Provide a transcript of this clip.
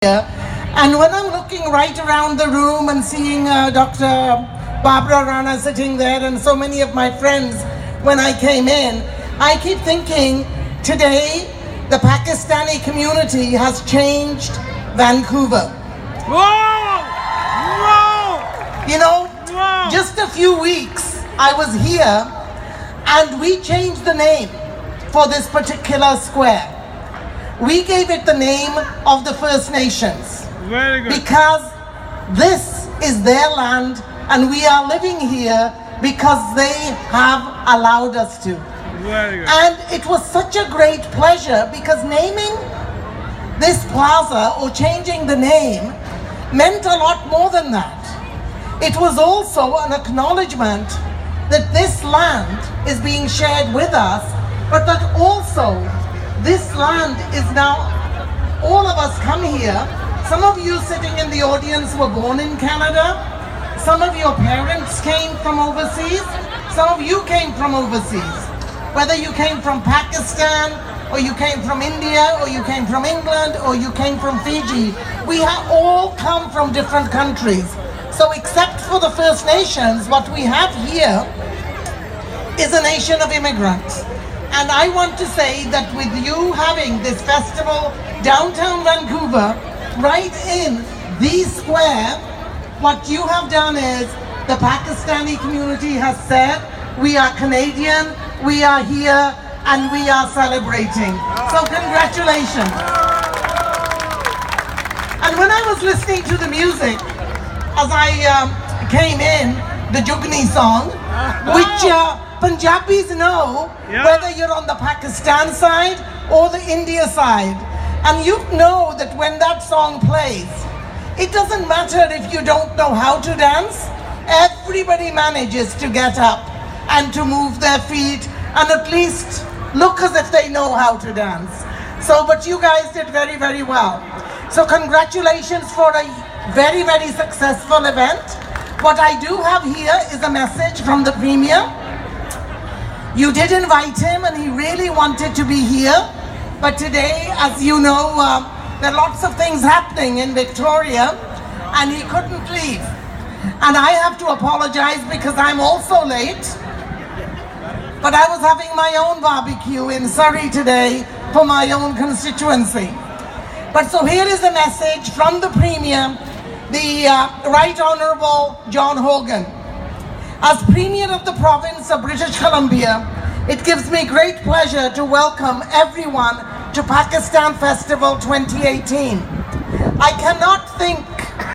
And when I'm looking right around the room and seeing Dr. Barbara Rana sitting there and so many of my friends when I came in, I keep thinking today the Pakistani community has changed Vancouver. Whoa! Whoa! You know, Wow. just a few weeks I was here and we changed the name for this particular square. We gave it the name of the First Nations Very good. because this is their land and we are living here because they have allowed us to. Very good. And it was such a great pleasure because naming this plaza or changing the name meant a lot more than that. It was also an acknowledgement that this land is being shared with us, but that also this land is now, all of us come here. Some of you sitting in the audience were born in Canada. Some of your parents came from overseas. Some of you came from overseas. Whether you came from Pakistan, or you came from India, or you came from England, or you came from Fiji. We have all come from different countries. So except for the First Nations, what we have here is a nation of immigrants. And I want to say that with you having this festival downtown Vancouver, right in the square, what you have done is the Pakistani community has said, we are Canadian, we are here, and we are celebrating. So congratulations. And when I was listening to the music, as I came in, the Jugni song, which Punjabis know whether you're on the Pakistan side or the India side. And you know that when that song plays, it doesn't matter if you don't know how to dance, everybody manages to get up and to move their feet and at least look as if they know how to dance. So, but you guys did very, very well. So congratulations for a very, very successful event. What I do have here is a message from the Premier. You did invite him and he really wanted to be here. But today, as you know, there are lots of things happening in Victoria and he couldn't leave. And I have to apologize because I'm also late. But I was having my own barbecue in Surrey today for my own constituency. But so here is a message from the Premier, the Right Honourable John Hogan. As Premier of the Province of British Columbia, it gives me great pleasure to welcome everyone to Pakistan Festival 2018.